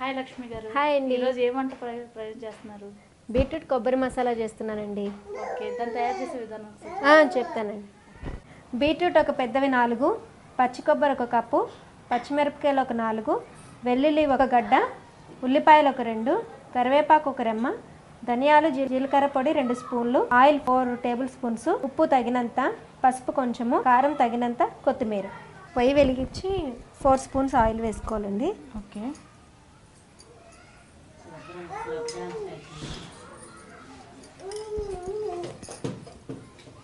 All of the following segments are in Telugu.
హాయ్ లక్ష్మి గారు. హాయ్ అండి. ఈరోజు ఏ వంట ప్రయోజనం చేస్తున్నారు? బీట్రూట్ కొబ్బరి మసాలా చేస్తున్నానండి. ఓకే, దాన్ని తయారు చేసే విధానం చెప్తానండి. బీట్రూట్ ఒక పెద్దవి 4, పచ్చి కొబ్బరి 1 కప్పు, పచ్చిమిరపకాయలు 4, వెల్లుల్లి 1 గడ్డ, ఉల్లిపాయలు 2, కరివేపాకు 1 రెమ్మ, ధనియాలు జీలకర్ర పొడి 2 స్పూన్లు, ఆయిల్ 4 టేబుల్ స్పూన్స్, ఉప్పు తగినంత, పసుపు కొంచెము, కారం తగినంత, కొత్తిమీర. పొయ్యి వెలిగించి 4 స్పూన్స్ ఆయిల్ వేసుకోవాలండి. ఓకే,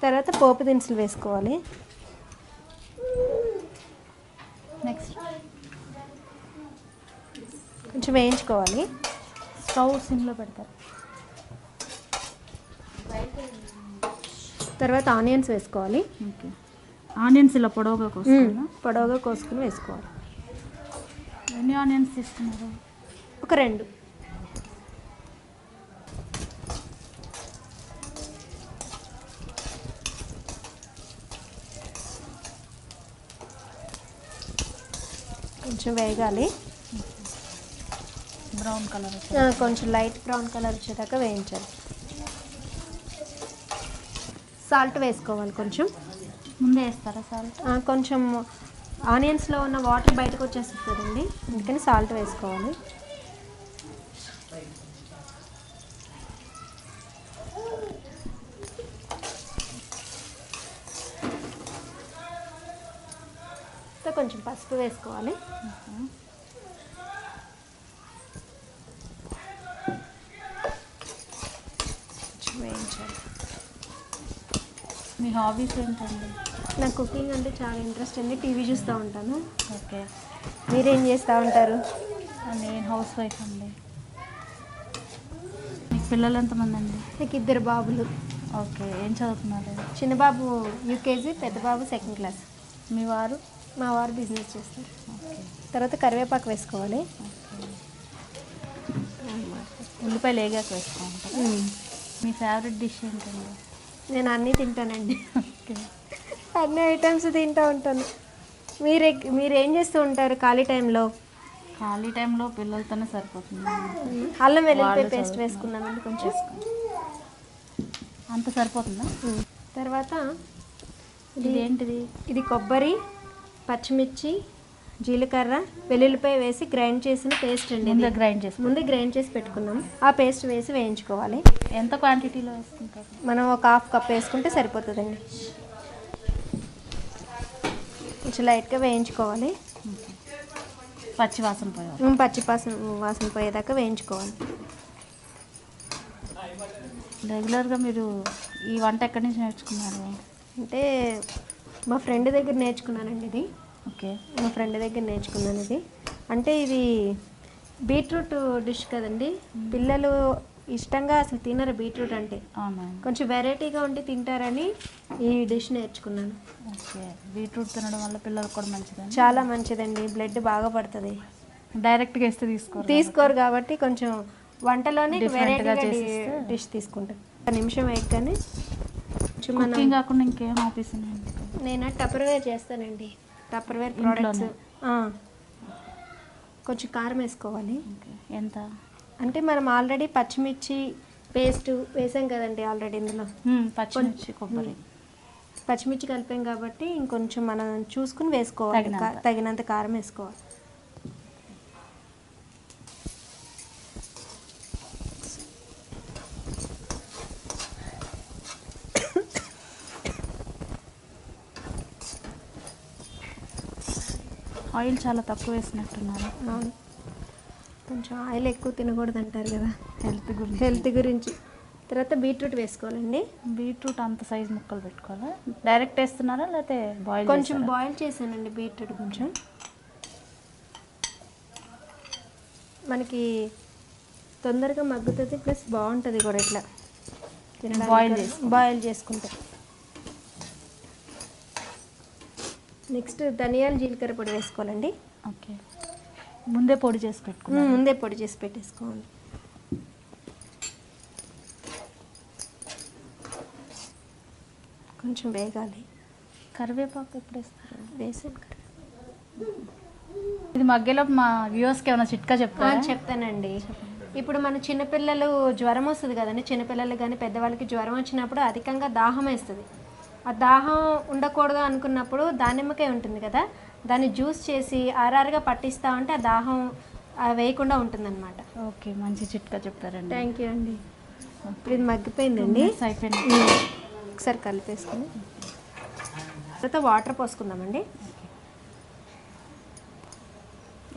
తర్వాత పోపు దినుసులు వేసుకోవాలి. నెక్స్ట్ కొంచెం వేయించుకోవాలి. స్టవ్ సిమ్లో పెడతారు. తర్వాత ఆనియన్స్ వేసుకోవాలి. ఓకే, ఆనియన్స్ ఇలా పొడవుగా కోసుకోవాలా? పొడవుగా కోసుకుని వేసుకోవాలి. ఎన్ని ఆనియన్స్ తీసుకున్నారు? ఒక 2. కొంచెం వేగాలి. బ్రౌన్ కలర్ కొంచెం లైట్ బ్రౌన్ కలర్ వచ్చేదాకా వేయించాలి. సాల్ట్ వేసుకోవాలి. కొంచెం ముందే వేస్తారా సాల్ట్? కొంచెం ఆనియన్స్లో ఉన్న వాటర్ బయటకు వచ్చేస్తుంది కదండి, అందుకని సాల్ట్ వేసుకోవాలి. కొంచెం పసుపు వేసుకోవాలి. వేయించాలి. మీ హాబీస్ ఏంటండి? నాకు కుకింగ్ అంటే చాలా ఇంట్రెస్ట్ అండి. టీవీ చూస్తూ ఉంటాను. ఓకే, మీరేం చేస్తూ ఉంటారు? నేను హౌస్ వైఫ్ అండి. మీకు పిల్లలు ఎంతమంది అండి? నాకు 2 బాబులు. ఓకే, ఏం చదువుతున్నారు? చిన్న బాబు యూకేజీ, పెద్ద బాబు 2nd క్లాస్. మీ వారు? మా వారు బిజినెస్ చేస్తారు. ఓకే, తర్వాత కరివేపాకు వేసుకోవాలి. ఉల్లిపాయలు వేగాక వేసుకోవాలి. మీ ఫేవరెట్ డిష్ ఏంటండి? నేను అన్నీ తింటానండి. ఓకే, అన్ని ఐటమ్స్ తింటూ ఉంటాను. మీరేం చేస్తూ ఉంటారు ఖాళీ టైంలో? ఖాళీ టైంలో పిల్లలతోనే సరిపోతుంది. అల్లం వెల్లుల్లిపాయ పేస్ట్ వేసుకున్నానండి కొంచెం. అంత సరిపోతుందా? తర్వాత ఇదేంటిది? ఇది కొబ్బరి, పచ్చిమిర్చి, జీలకర్ర, వెల్లుల్లిపాయ వేసి గ్రైండ్ చేసిన పేస్ట్ అండి. ముందే గ్రైండ్ చేసి పెట్టుకున్నాం. ఆ పేస్ట్ వేసి వేయించుకోవాలి. ఎంత క్వాంటిటీలో వేసుకుంటారు? మనం ఒక 1/2 కప్ వేసుకుంటే సరిపోతుందండి. కొంచెం లైట్గా వేయించుకోవాలి. పచ్చి వాసన వాసన పోయేదాకా వేయించుకోవాలి. రెగ్యులర్గా మీరు ఈ వంట ఎక్కడి నుంచి నేర్చుకున్నారు? అంటే మా ఫ్రెండ్ దగ్గర నేర్చుకున్నానండి ఇది. ఓకే, మా ఫ్రెండ్ దగ్గర నేర్చుకున్నాను ఇది. అంటే ఇది బీట్రూట్ డిష్ కదండి. పిల్లలు ఇష్టంగా అసలు తినరు బీట్రూట్ అంటే. అవునా? కొంచెం వెరైటీగా ఉండి తింటారని ఈ డిష్ నేర్చుకున్నాను. ఓకే, బీట్రూట్ తినడం వల్ల పిల్లలకు కూడా మంచిదండి. చాలా మంచిదండి, బ్లడ్ బాగా పడుతుంది. డైరెక్ట్గా వేస్తే తీసుకోరు కాబట్టి కొంచెం వంటలోనే వెరైటీగా డిష్ తీసుకుంటాం. 1 నిమిషం వేయగానే కుకింగ్ కాకుండా ఇంకేం ఆఫీస్ ఉన్నాయండి? నేను టప్పర్వేర్ చేస్తానండి. Tupperware products. కొంచెం కారం వేసుకోవాలి. ఎంత అంటే మనం ఆల్రెడీ పచ్చిమిర్చి పేస్ట్ వేసాం కదండి ఆల్రెడీ ఇందులో. పచ్చిమిర్చి కొబ్బరి పచ్చిమిర్చి కలిపాం కాబట్టి ఇంకొంచెం మనం చూసుకుని వేసుకోవాలి. తగినంత కారం వేసుకోవాలి. ఆయిల్ చాలా తక్కువ వేసినట్టున్నారు. అవును, కొంచెం ఆయిల్ ఎక్కువ తినకూడదు అంటారు కదా, హెల్త్ గురించి. తర్వాత బీట్రూట్ వేసుకోవాలండి. బీట్రూట్ అంత సైజ్ ముక్కలు పెట్టుకోవాలా? డైరెక్ట్ వేస్తున్నారా లేకపోతే బాయిల్? కొంచెం బాయిల్ చేశానండి బీట్రూట్. కొంచెం మనకి తొందరగా మగ్గుతుంది, ప్లస్ బాగుంటుంది కూడా ఇట్లా బాయిల్ చేసుకుంటే. నెక్స్ట్ ధనియాలు జీలకర్ర పొడి వేసుకోవాలండి. ఓకే, ముందే పొడి చేసి పెట్టేసుకోవాలి. కొంచెం వేగాలి. కరివేపాకు ఎప్పుడు వేస్తారు? వేసాను కరివేపాకు. ఇది మధ్యలో మా వ్యూవర్స్కి ఏమైనా చిట్కా చెప్తారా? చెప్తానండి. ఇప్పుడు మన చిన్నపిల్లలు జ్వరం వస్తుంది కదండి, చిన్నపిల్లలు కానీ పెద్దవాళ్ళకి జ్వరం వచ్చినప్పుడు అధికంగా దాహం వేస్తుంది. ఆ దాహం ఉండకూడదు అనుకున్నప్పుడు దానిమ్మకాయ ఉంటుంది కదా, దాన్ని జ్యూస్ చేసి ఆర్ఆర్గా పట్టిస్తా ఉంటే ఆ దాహం వేయకుండా ఉంటుందన్నమాట. ఓకే, మంచి చిట్కా చెప్పారండి. థ్యాంక్ యూ అండి. ఇప్పుడు ఇది మగ్గిపోయిందండి, అయిపోయింది. ఒకసారి కలిపేసుకుని తర్వాత వాటర్ పోసుకుందామండి.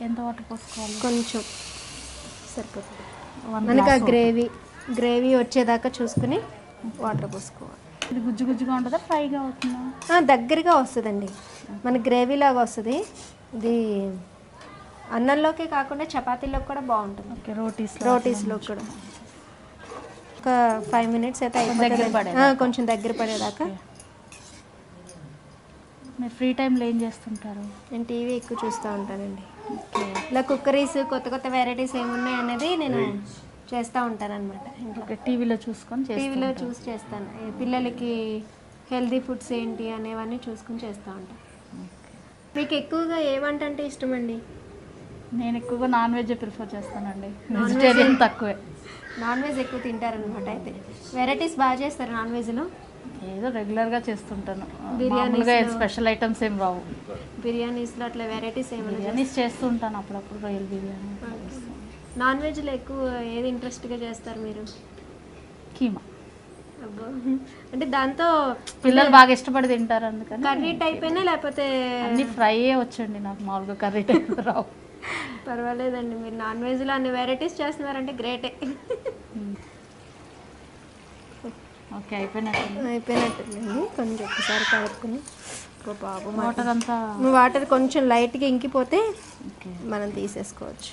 ఎంత వాటర్ పోసుకోవాలి? కొంచెం సరిపోతుంది మనకి. ఆ గ్రేవీ వచ్చేదాకా చూసుకుని వాటర్ పోసుకోవాలి. ఇది గుజ్జు గుజ్జుగా ఉంటుందా, ఫ్రైగా అవుతుందా? దగ్గరగా వస్తుందండి, మన గ్రేవీ లాగా వస్తుంది. ఇది అన్నంలోకే కాకుండా చపాతీలోకి కూడా బాగుంటుంది. ఓకే, రోటీస్లో కూడా ఒక 5 minutes అయితే అయిపోతుంది. కొంచెం దగ్గర పడేదాకా. మీరు ఫ్రీ టైంలో ఏం చేస్తుంటారు? నేను టీవీ ఎక్కువ చూస్తూ ఉంటానండి. ఇలా కుక్కరీస్ కొత్త కొత్త వెరైటీస్ ఏమున్నాయి అనేది నేను చేస్తూ ఉంటాను అనమాట. ఇంట్లో టీవీలో చూసి చేస్తాను. పిల్లలకి హెల్దీ ఫుడ్స్ ఏంటి అనేవన్నీ చూసుకుని చేస్తూ ఉంటాను. మీకు ఎక్కువగా ఏ వంట అంటే ఇష్టం అండి? నేను ఎక్కువగా నాన్ వెజ్ ప్రిఫర్ చేస్తానండి, వెజిటేరియన్ తక్కువే. నాన్ వెజ్ ఎక్కువ తింటారనమాట. అయితే వెరైటీస్ బాగా చేస్తారు నాన్ వెజ్లో? ఏదో రెగ్యులర్గా చేస్తుంటాను. బిర్యానీగా స్పెషల్ ఐటమ్స్ ఏం రావు. బిర్యానీస్లో అట్లా వెరైటీస్ బిర్యానీస్ చేస్తుంటాను అప్పుడప్పుడు, రొయ్యల బిర్యానీ. నాన్ వెజ్లో ఎక్కువ ఏది ఇంట్రెస్ట్గా చేస్తారు మీరు? కీమా. అబ్బో, అంటే దాంతో పిల్లలు బాగా ఇష్టపడి తింటారు, అందుకని. కర్రీ టైప్ అయినా లేకపోతే? అన్ని ఫ్రైయే వచ్చండి నాకు, మామూలుగా కర్రీ టైప్ రావు. పర్వాలేదండి, మీరు నాన్ వెజ్లో అన్ని వెరైటీస్ చేస్తున్నారంటే గ్రేటే. ఓకే, అయిపోయినట్టుందండి. కొంచెం ఒకసారి కలుపుకుని బాబు వాటర్ కొంచెం లైట్గా ఇంకిపోతే మనం తీసేసుకోవచ్చు.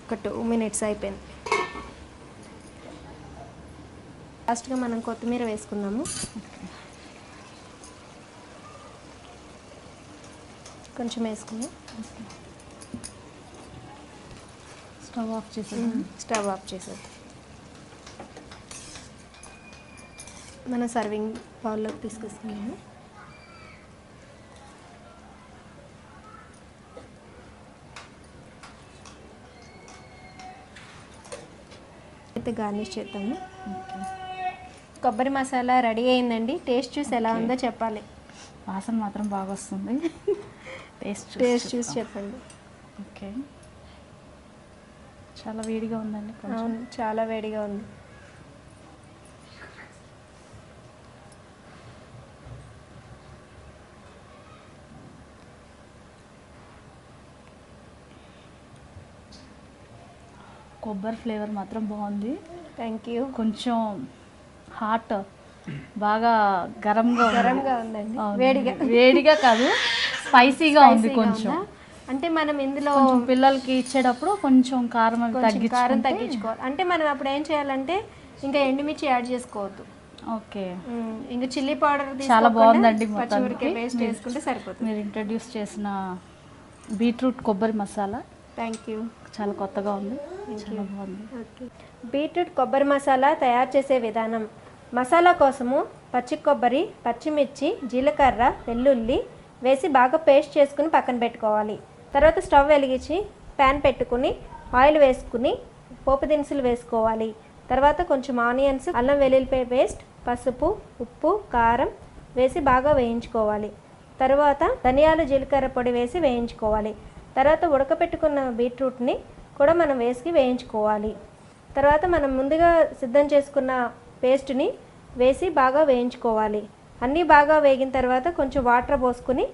ఒక 2 minutes అయిపోయింది. లాస్ట్గా మనం కొత్తిమీర వేసుకుందాము. కొంచెం వేసుకుని స్టవ్ ఆఫ్ చేసేది. మనం సర్వింగ్ బౌల్లోకి తీసుకొస్తున్నాము. అయితే గార్నిష్ చేద్దాము. కొబ్బరి మసాలా రెడీ అయిందండి. టేస్ట్ చూసి ఎలా ఉందో చెప్పాలి. వాసన మాత్రం బాగా వస్తుంది. టేస్ట్ చూసి చెప్పండి. ఓకే, చాలా వేడిగా ఉందండి. అవును, చాలా వేడిగా ఉంది. కొబ్బరి ఫ్లేవర్ మాత్రం బాగుంది. Thank you. కొంచెం హాట్, బాగా గరంగా ఉందండి. వేడిగా కాదు, స్పైసీగా ఉంది కొంచెం. అంటే మనం ఇందులో పిల్లలకి ఇచ్చేటప్పుడు కొంచెం కారం తగ్గించుకోవాలి. అంటే మనం అప్పుడు ఏం చేయాలంటే ఇంకా ఎండుమిర్చి యాడ్ చేసుకోవద్దు. ఓకే, ఇంకా చిల్లీ పౌడర్ చాలా బాగుందండి. పేస్ట్ వేసుకుంటే సరిపోతుంది. మీరు ఇంట్రడ్యూస్ చేసిన బీట్రూట్ కొబ్బరి మసాలా, థ్యాంక్ యూ, చాలా కొత్తగా ఉంది, చాలా బాగుంది. బీట్రూట్ కొబ్బరి మసాలా తయారు చేసే విధానం. మసాలా కోసము పచ్చి కొబ్బరి, పచ్చిమిర్చి, జీలకర్ర, వెల్లుల్లి వేసి బాగా పేస్ట్ చేసుకుని పక్కన పెట్టుకోవాలి. తర్వాత స్టవ్ వెలిగించి ప్యాన్ పెట్టుకుని ఆయిల్ వేసుకుని పోపు దినుసులు వేసుకోవాలి. తర్వాత కొంచెం ఆనియన్స్, అల్లం వెల్లుల్లిపాయ పేస్ట్, పసుపు, ఉప్పు, కారం వేసి బాగా వేయించుకోవాలి. తర్వాత ధనియాలు, జీలకర్ర పొడి వేసి వేయించుకోవాలి. తర్వాత ఉడకపెట్టుకున్న బీట్రూట్ని కూడా మనం వేసి వేయించుకోవాలి. తర్వాత మనం ముందుగా సిద్ధం చేసుకున్న పేస్ట్ని వేసి బాగా వేయించుకోవాలి. అన్నీ బాగా వేగిన తర్వాత కొంచెం వాటర్ పోసుకుని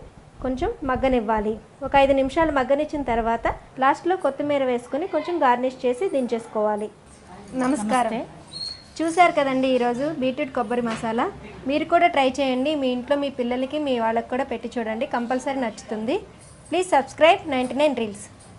కొంచెం మగ్గనివ్వాలి. ఒక 5 నిమిషాలు మగ్గనిచ్చిన తర్వాత లాస్ట్లో కొత్తిమీర వేసుకుని కొంచెం గార్నిష్ చేసి దించేసుకోవాలి. నమస్కారం. చూశారు కదండి ఈరోజు బీట్రూట్ కొబ్బరి మసాలా. మీరు కూడా ట్రై చేయండి. మీ ఇంట్లో మీ పిల్లలకి, మీ వాళ్ళకి కూడా పెట్టి చూడండి, కంపల్సరీ నచ్చుతుంది. Please subscribe 99 Reels.